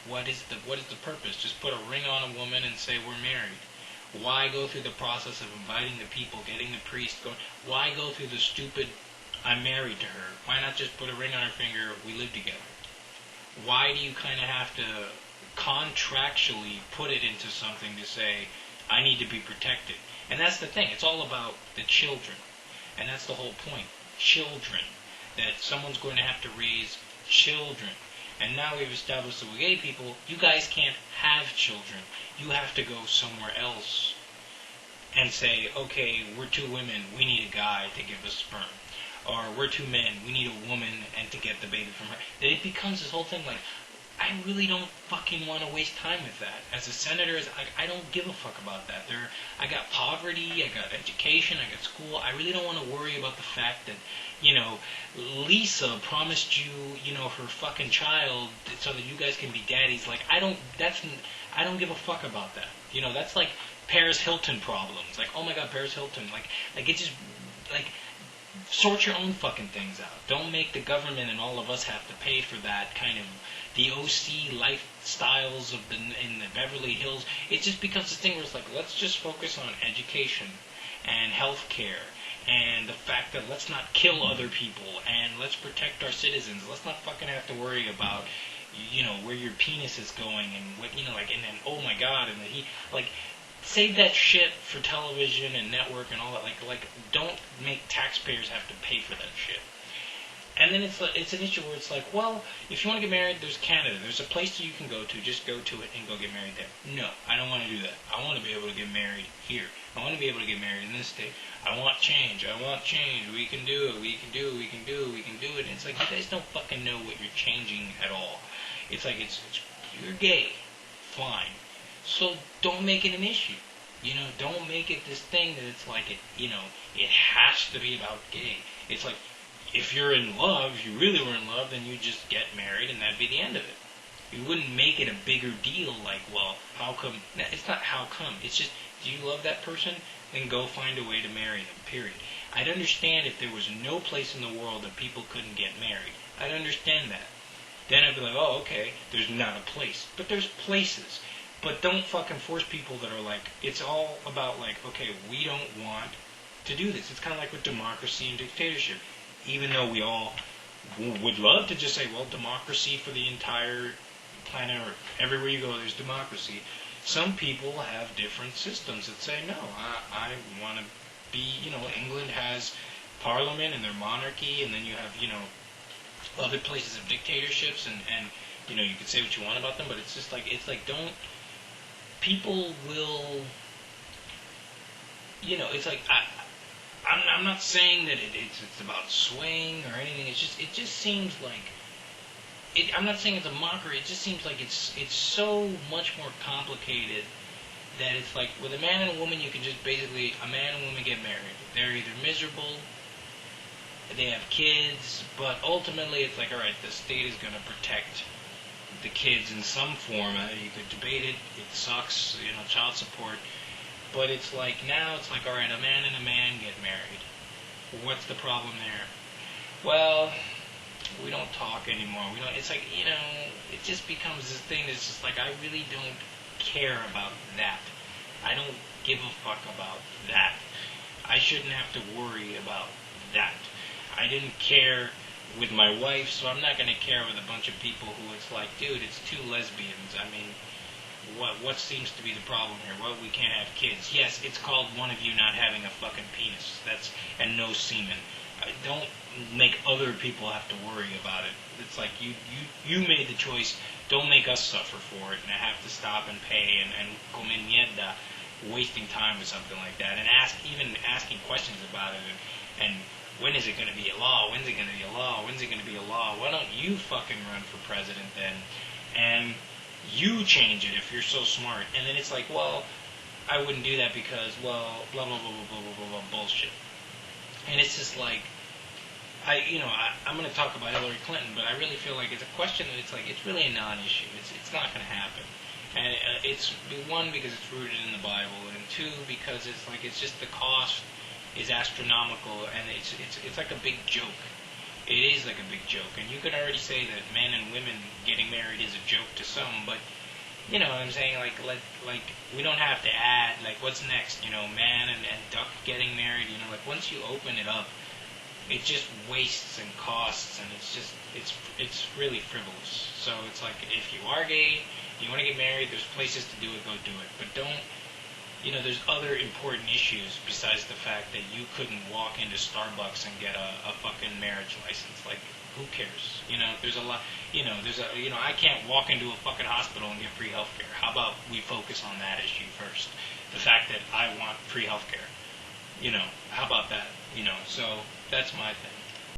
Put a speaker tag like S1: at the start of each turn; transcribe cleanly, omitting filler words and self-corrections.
S1: what is the purpose? Just put a ring on a woman and say we're married. Why go through the process of inviting the people, getting the priest going? Why go through the stupid, I'm married to her? Why not just put a ring on her finger, we live together? Why do you kind of have to contractually put it into something to say, I need to be protected? And that's the thing. It's all about the children. And that's the whole point. Children. That someone's going to have to raise children. And now we've established that with gay people, you guys can't have children. You have to go somewhere else and say, okay, we're two women, we need a guy to give us sperm. Or we're two men, we need a woman and to get the baby from her. That it becomes this whole thing like, I really don't fucking want to waste time with that. As a senator, I don't give a fuck about that. I got poverty, I got education, I got school. I really don't want to worry about the fact that, Lisa promised you, her fucking child so that you guys can be daddies. Like, I don't give a fuck about that. That's like Paris Hilton problems. Like, oh my god, Paris Hilton. Like it just, sort your own fucking things out. Don't make the government and all of us have to pay for that kind of the OC lifestyles in the Beverly Hills. It just becomes this thing where it's like, let's just focus on education and health care and the fact that let's not kill other people and let's protect our citizens. Let's not fucking have to worry about, where your penis is going and what, and then, oh my god, and save that shit for television and network and all that. Don't make taxpayers have to pay for that shit. And then it's an issue where it's like, well, if you want to get married, there's Canada. There's a place that you can go to. Just go to it and go get married there. No, I don't want to do that. I want to be able to get married here. I want to be able to get married in this state. I want change. I want change. We can do it. We can do it. We can do it. We can do it. And it's like, you guys don't fucking know what you're changing at all. It's like, you're gay. Fine. So don't make it an issue. Don't make it this thing that it's like it has to be about gay. It's like, if you're in love, if you really were in love, then you just get married and that'd be the end of it. You wouldn't make it a bigger deal like, well, how come? It's not how come. It's just, do you love that person? Then go find a way to marry them, period. I'd understand if there was no place in the world that people couldn't get married. I'd understand that. Then I'd be like, oh, okay, there's not a place. But there's places. But don't fucking force people that are like, it's all about like, okay, we don't want to do this. It's kind of like with democracy and dictatorship. Even though we all would love to just say, well, democracy for the entire planet Earth. Everywhere you go, there's democracy. Some people have different systems that say, no, I want to be, England has parliament and their monarchy, and then you have, other places of dictatorships, and you can say what you want about them, but it's just like, don't, people will, it's like, I'm not saying that it's about swaying or anything. It just seems like I'm not saying it's a mockery. It just seems like it's so much more complicated that it's like with a man and a woman, you can just basically a man and woman get married. They're either miserable, they have kids, but ultimately it's like, all right, the state is going to protect the kids in some form. You could debate it. It sucks, child support. But it's like, now it's like, all right, a man and a man get married. What's the problem there? Well, we don't talk anymore. It's like, it just becomes this thing that's just like, I really don't care about that. I don't give a fuck about that. I shouldn't have to worry about that. I didn't care with my wife, so I'm not going to care with a bunch of people who it's like, dude, it's two lesbians. I mean, what seems to be the problem here? Well, we can't have kids. Yes, it's called one of you not having a fucking penis. And no semen. Don't make other people have to worry about it. It's like you made the choice. Don't make us suffer for it and have to stop and pay and come in mierda, wasting time with something like that, and even asking questions about it and when is it going to be a law? When's it going to be a law? When's it going to be a law? Why don't you fucking run for president then? And you change it if you're so smart. And then it's like, well, I wouldn't do that because, well, blah, blah, blah, blah, blah, blah, blah, bullshit. And it's just like, I'm going to talk about Hillary Clinton, but I really feel like it's a question that it's like, it's really a non-issue. It's not going to happen. And it's, one, because it's rooted in the Bible, and two, because it's just the cost is astronomical, and it's like a big joke. it is like a big joke. And you could already say that men and women getting married is a joke to some, but you know what I'm saying? Like we don't have to add, like, what's next? You know, man and duck getting married, you know, like, once you open it up, it just wastes and costs, and it's really frivolous. So it's like, if you are gay, you want to get married, there's places to do it, go do it. But don't, you know, there's other important issues besides the fact that you couldn't walk into Starbucks and get a fucking marriage license. Like, who cares? You know, there's a lot, you know, I can't walk into a fucking hospital and get free healthcare. How about we focus on that issue first? The fact that I want free healthcare. You know, how about that? You know, so that's my thing.